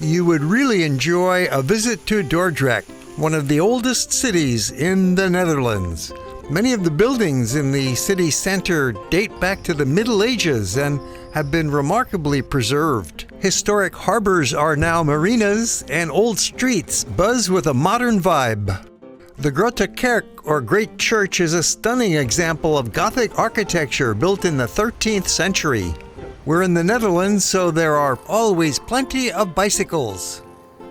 you would really enjoy a visit to Dordrecht, one of the oldest cities in the Netherlands. Many of the buildings in the city center date back to the Middle Ages and have been remarkably preserved. Historic harbors are now marinas, and old streets buzz with a modern vibe. The Grote Kerk, or Great Church, is a stunning example of Gothic architecture built in the 13th century. We're in the Netherlands, so there are always plenty of bicycles.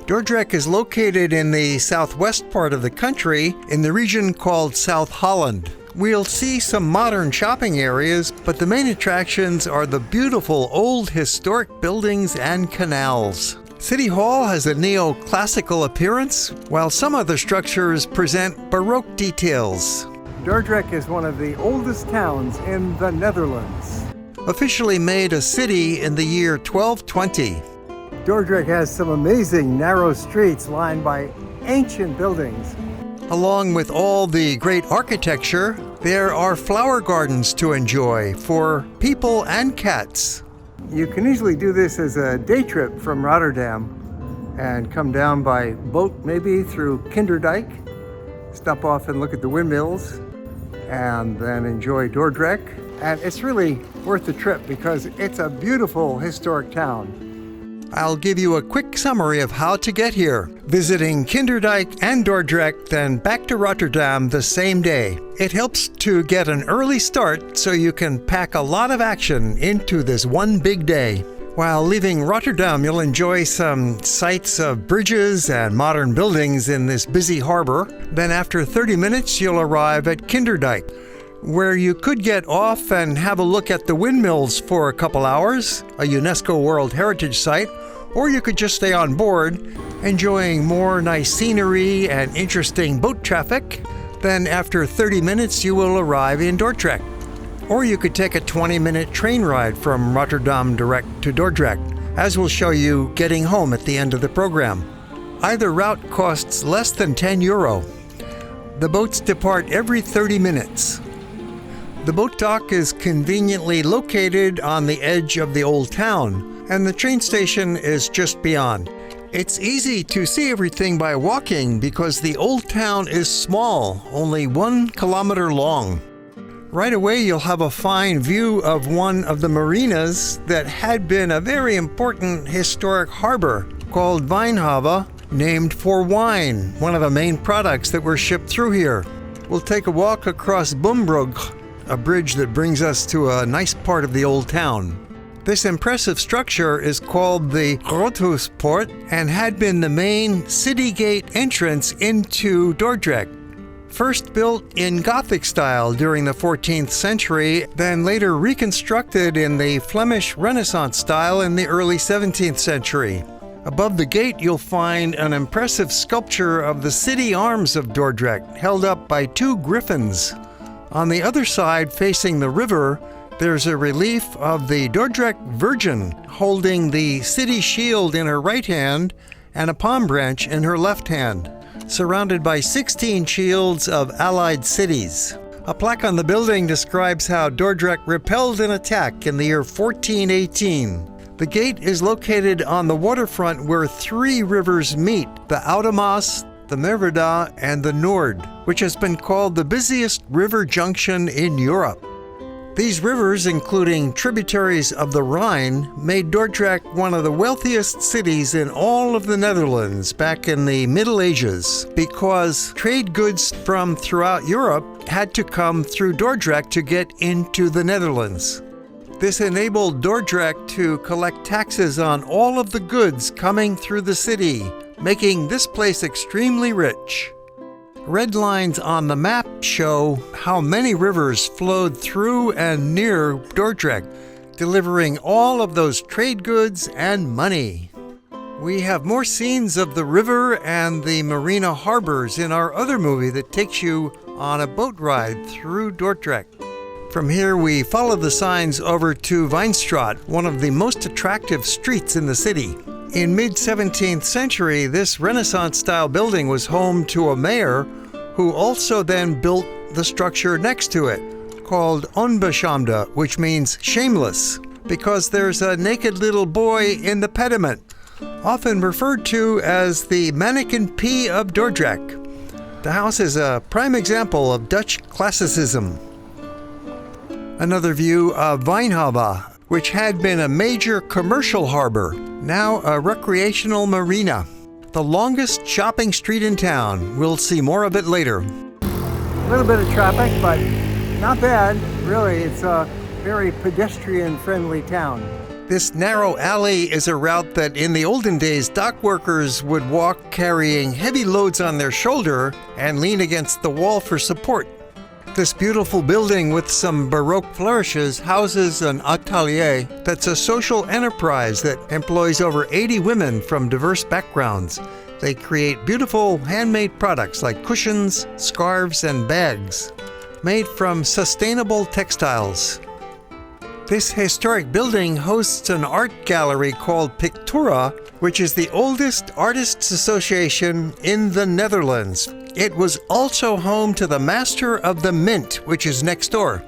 Dordrecht is located in the southwest part of the country, in the region called South Holland. We'll see some modern shopping areas, but the main attractions are the beautiful old historic buildings and canals. City Hall has a neoclassical appearance, while some other structures present Baroque details. Dordrecht is one of the oldest towns in the Netherlands. Officially made a city in the year 1220. Dordrecht has some amazing narrow streets lined by ancient buildings. Along with all the great architecture, there are flower gardens to enjoy for people and cats. You can easily do this as a day trip from Rotterdam and come down by boat maybe through Kinderdyk, stop off and look at the windmills, and then enjoy Dordrecht. And it's really worth the trip because it's a beautiful historic town. I'll give you a quick summary of how to get here, visiting Kinderdyk and Dordrecht, then back to Rotterdam the same day. It helps to get an early start so you can pack a lot of action into this one big day. While leaving Rotterdam, you'll enjoy some sights of bridges and modern buildings in this busy harbor. Then after 30 minutes, you'll arrive at Kinderdyk, where you could get off and have a look at the windmills for a couple hours, a UNESCO World Heritage Site, or you could just stay on board, enjoying more nice scenery and interesting boat traffic. Then after 30 minutes, you will arrive in Dordrecht. Or you could take a 20-minute train ride from Rotterdam direct to Dordrecht, as we'll show you getting home at the end of the program. Either route costs less than €10. The boats depart every 30 minutes. The boat dock is conveniently located on the edge of the old town, and the train station is just beyond. It's easy to see everything by walking because the old town is small, only 1 kilometer long. Right away, you'll have a fine view of one of the marinas that had been a very important historic harbor called Wijnhaven, named for wine, one of the main products that were shipped through here. We'll take a walk across Visbrug, a bridge that brings us to a nice part of the old town. This impressive structure is called the Groothoofdspoort and had been the main city gate entrance into Dordrecht. First built in Gothic style during the 14th century, then later reconstructed in the Flemish Renaissance style in the early 17th century. Above the gate, you'll find an impressive sculpture of the city arms of Dordrecht, held up by 2 griffins. On the other side, facing the river, there's a relief of the Dordrecht Virgin holding the city shield in her right hand and a palm branch in her left hand, surrounded by 16 shields of allied cities. A plaque on the building describes how Dordrecht repelled an attack in the year 1418. The gate is located on the waterfront where 3 rivers meet, the Oude Maas, the Merwede, and the Noord, which has been called the busiest river junction in Europe. These rivers, including tributaries of the Rhine, made Dordrecht one of the wealthiest cities in all of the Netherlands back in the Middle Ages, because trade goods from throughout Europe had to come through Dordrecht to get into the Netherlands. This enabled Dordrecht to collect taxes on all of the goods coming through the city, making this place extremely rich. Red lines on the map show how many rivers flowed through and near Dordrecht, delivering all of those trade goods and money. We have more scenes of the river and the marina harbors in our other movie that takes you on a boat ride through Dordrecht. From here, we follow the signs over to Wijnstraat, one of the most attractive streets in the city. In mid-17th century, this Renaissance-style building was home to a mayor who also then built the structure next to it, called Onbeschaamde, which means shameless, because there's a naked little boy in the pediment. often referred to as the Mannequin P of Dordrecht. The house is a prime example of Dutch classicism. Another view of Wijnhaven, which had been a major commercial harbor, now a recreational marina. The longest shopping street in town. We'll see more of it later. A little bit of traffic, but not bad. Really, it's a very pedestrian-friendly town. This narrow alley is a route that in the olden days dock workers would walk carrying heavy loads on their shoulder and lean against the wall for support. This beautiful building with some Baroque flourishes houses an atelier that's a social enterprise that employs over 80 women from diverse backgrounds. They create beautiful handmade products like cushions, scarves, and bags made from sustainable textiles. This historic building hosts an art gallery called Pictura, which is the oldest artists' association in the Netherlands. It was also home to the Master of the Mint, which is next door.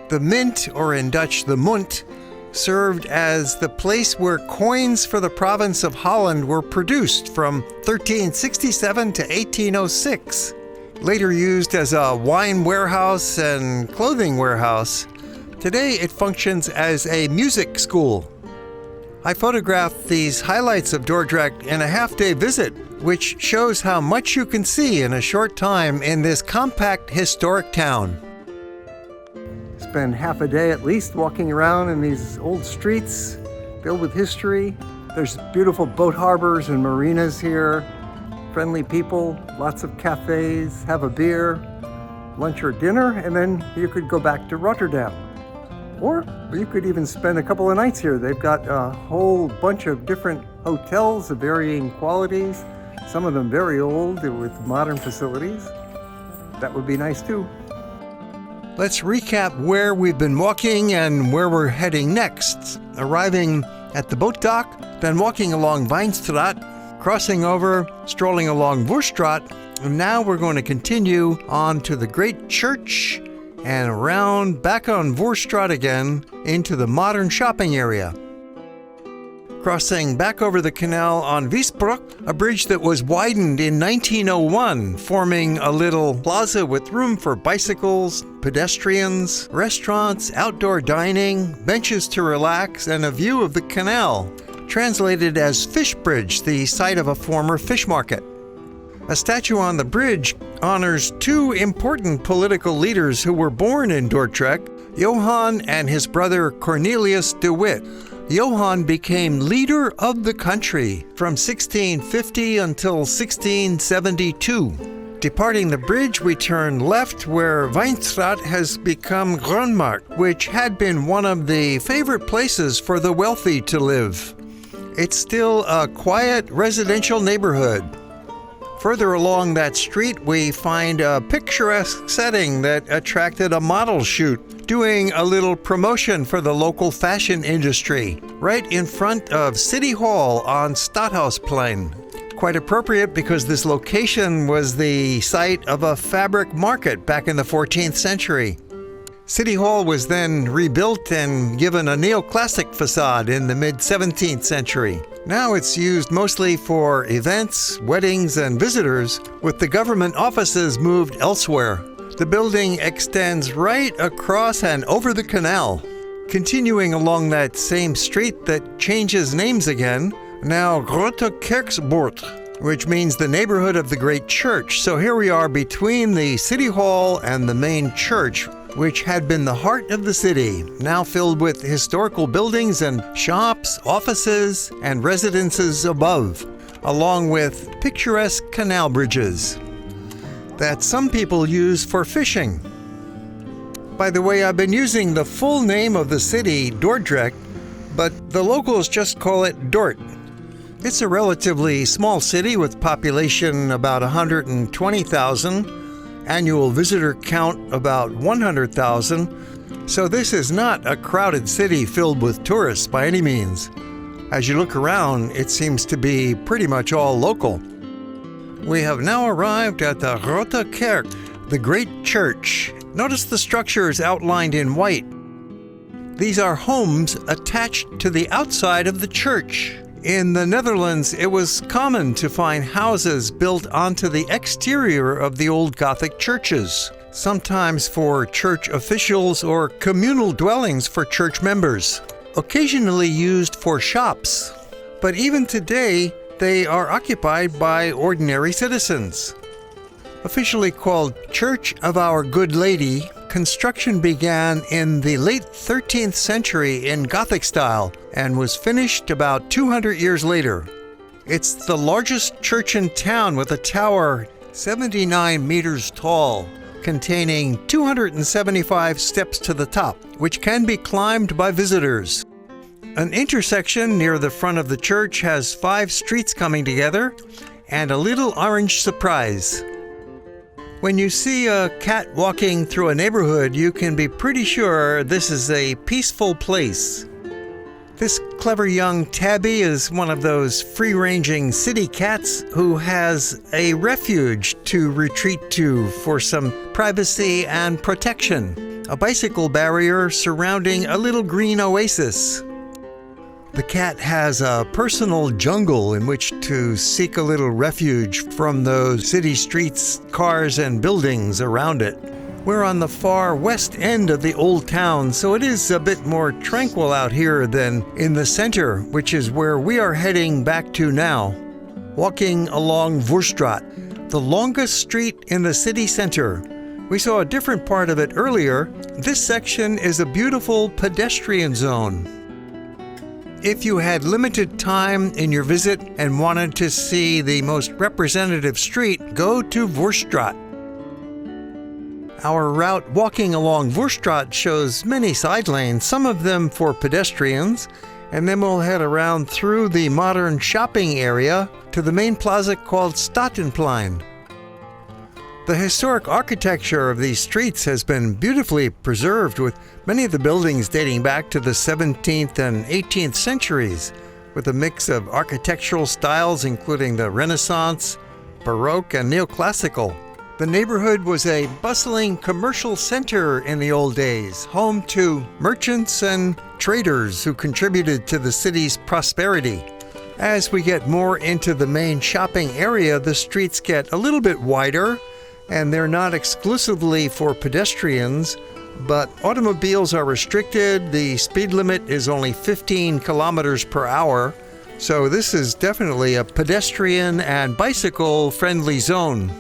The Mint, or in Dutch the Munt, served as the place where coins for the province of Holland were produced from 1367 to 1806. Later used as a wine warehouse and clothing warehouse, today it functions as a music school. I photographed these highlights of Dordrecht in a half-day visit, which shows how much you can see in a short time in this compact historic town. Spend half a day at least walking around in these old streets filled with history. There's beautiful boat harbors and marinas here, friendly people, lots of cafes, have a beer, lunch or dinner, and then you could go back to Rotterdam. Or you could even spend a couple of nights here. They've got a whole bunch of different hotels of varying qualities, some of them very old with modern facilities. That would be nice too. Let's recap where we've been walking and where we're heading next. Arriving at the boat dock, then walking along Wijnstraat, crossing over, strolling along Voorstraat, and now we're going to continue on to the Great Church and around back on Voorstraat again into the modern shopping area. Crossing back over the canal on Visbrug, a bridge that was widened in 1901, forming a little plaza with room for bicycles, pedestrians, restaurants, outdoor dining, benches to relax, and a view of the canal, translated as Fish Bridge, the site of a former fish market. A statue on the bridge honors two important political leaders who were born in Dordrecht, Johan and his brother Cornelius de Witt. Johan became leader of the country from 1650 until 1672. Departing the bridge, we turn left where Wijnstraat has become Groenmarkt, which had been one of the favorite places for the wealthy to live. It's still a quiet residential neighborhood. Further along that street, we find a picturesque setting that attracted a model shoot, doing a little promotion for the local fashion industry, right in front of City Hall on Statenplein. Quite appropriate because this location was the site of a fabric market back in the 14th century. City Hall was then rebuilt and given a neoclassic facade in the mid-17th century. Now it's used mostly for events, weddings, and visitors, with the government offices moved elsewhere. The building extends right across and over the canal. Continuing along that same street that changes names again, now Grotekerksbuurt, which means the neighborhood of the Great Church. So here we are between the City Hall and the main church, which had been the heart of the city, now filled with historical buildings and shops, offices, and residences above, along with picturesque canal bridges that some people use for fishing. By the way, I've been using the full name of the city, Dordrecht, but the locals just call it Dort. It's a relatively small city with population about 120,000, annual visitor count about 100,000, so this is not a crowded city filled with tourists by any means. As you look around, it seems to be pretty much all local. We have now arrived at the Grote Kerk, the Great Church. Notice the structures outlined in white. These are homes attached to the outside of the church. In the Netherlands, it was common to find houses built onto the exterior of the old Gothic churches, sometimes for church officials or communal dwellings for church members, occasionally used for shops. But even today, they are occupied by ordinary citizens. Officially called Church of Our Good Lady, construction began in the late 13th century in Gothic style and was finished about 200 years later. It's the largest church in town with a tower 79 meters tall, containing 275 steps to the top, which can be climbed by visitors. An intersection near the front of the church has 5 streets coming together and a little orange surprise. When you see a cat walking through a neighborhood, you can be pretty sure this is a peaceful place. This clever young tabby is one of those free-ranging city cats who has a refuge to retreat to for some privacy and protection, a bicycle barrier surrounding a little green oasis. The cat has a personal jungle in which to seek a little refuge from those city streets, cars, and buildings around it. We're on the far west end of the old town, so it is a bit more tranquil out here than in the center, which is where we are heading back to now. Walking along Voorstraat, the longest street in the city center. We saw a different part of it earlier. This section is a beautiful pedestrian zone. If you had limited time in your visit and wanted to see the most representative street, go to Voorstraat. Our route walking along Voorstraat shows many side lanes, some of them for pedestrians, and then we'll head around through the modern shopping area to the main plaza called Statenplein. The historic architecture of these streets has been beautifully preserved, with many of the buildings dating back to the 17th and 18th centuries, with a mix of architectural styles including the Renaissance, Baroque, and Neoclassical. The neighborhood was a bustling commercial center in the old days, home to merchants and traders who contributed to the city's prosperity. As we get more into the main shopping area, the streets get a little bit wider, and they're not exclusively for pedestrians, but automobiles are restricted. The speed limit is only 15 kilometers per hour, so this is definitely a pedestrian and bicycle-friendly zone.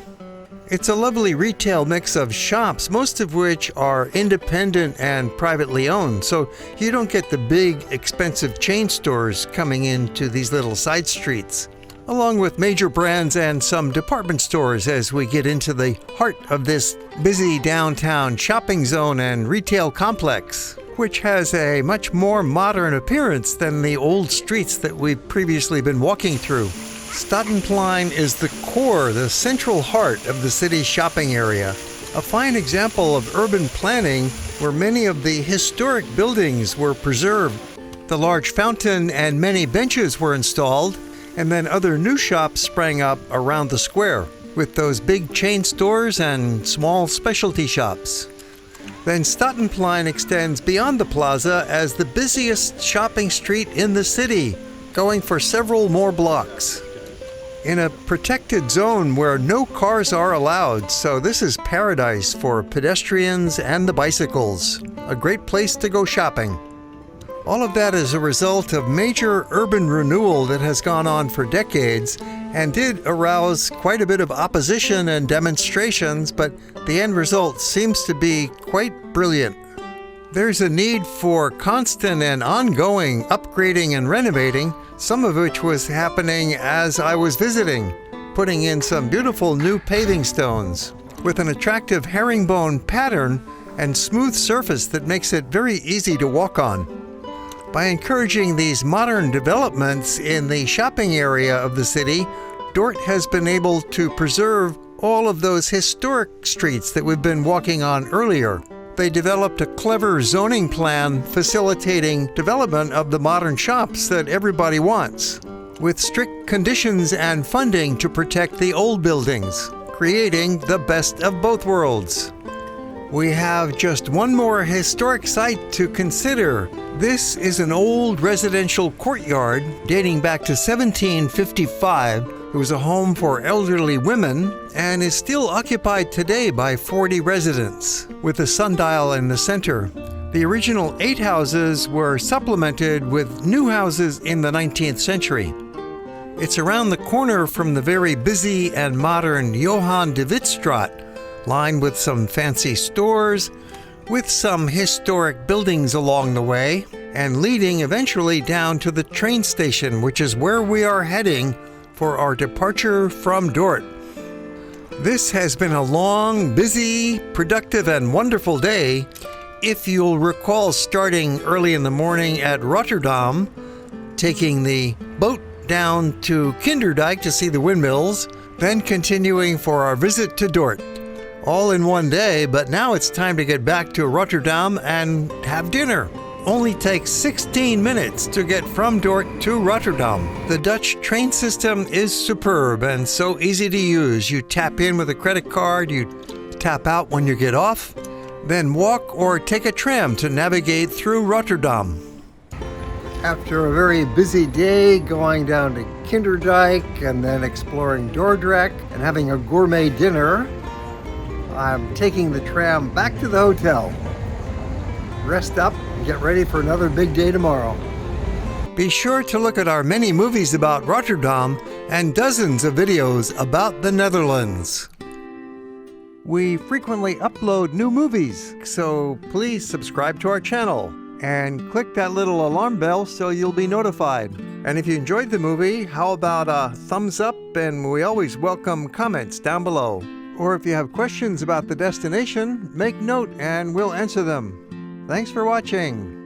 It's a lovely retail mix of shops, most of which are independent and privately owned, so you don't get the big, expensive chain stores coming into these little side streets, along with major brands and some department stores as we get into the heart of this busy downtown shopping zone and retail complex, which has a much more modern appearance than the old streets that we've previously been walking through. Statenplein is the core, the central heart of the city's shopping area, a fine example of urban planning where many of the historic buildings were preserved. The large fountain and many benches were installed, and then other new shops sprang up around the square, with those big chain stores and small specialty shops. Then Statenplein extends beyond the plaza as the busiest shopping street in the city, going for several more blocks. In a protected zone where no cars are allowed, so this is paradise for pedestrians and the bicycles. A great place to go shopping. All of that is a result of major urban renewal that has gone on for decades and did arouse quite a bit of opposition and demonstrations, but the end result seems to be quite brilliant. There's a need for constant and ongoing upgrading and renovating, some of which was happening as I was visiting, putting in some beautiful new paving stones with an attractive herringbone pattern and smooth surface that makes it very easy to walk on. By encouraging these modern developments in the shopping area of the city, Dort has been able to preserve all of those historic streets that we've been walking on earlier. They developed a clever zoning plan facilitating development of the modern shops that everybody wants, with strict conditions and funding to protect the old buildings, creating the best of both worlds. we have just one more historic site to consider. This is an old residential courtyard dating back to 1755. It was a home for elderly women and is still occupied today by 40 residents, with a sundial in the center. The original 8 houses were supplemented with new houses in the 19th century. It's around the corner from the very busy and modern Johan de Wittstraat, lined with some fancy stores, with some historic buildings along the way, and leading eventually down to the train station, which is where we are heading for our departure from Dort. This has been a long, busy, productive, and wonderful day. If you'll recall, starting early in the morning at Rotterdam, taking the boat down to Kinderdyk to see the windmills, then continuing for our visit to Dort. All in one day, but now it's time to get back to Rotterdam and have dinner. Only takes 16 minutes to get from Dort to Rotterdam. The Dutch train system is superb and so easy to use. You tap in with a credit card, you tap out when you get off, then walk or take a tram to navigate through Rotterdam. After a very busy day going down to Kinderdyk and then exploring Dordrecht and having a gourmet dinner, I'm taking the tram back to the hotel. Rest up and get ready for another big day tomorrow. Be sure to look at our many movies about Rotterdam and dozens of videos about the Netherlands. We frequently upload new movies, so please subscribe to our channel and click that little alarm bell so you'll be notified. And if you enjoyed the movie, how about a thumbs up? And we always welcome comments down below. Or if you have questions about the destination, make note and we'll answer them. Thanks for watching.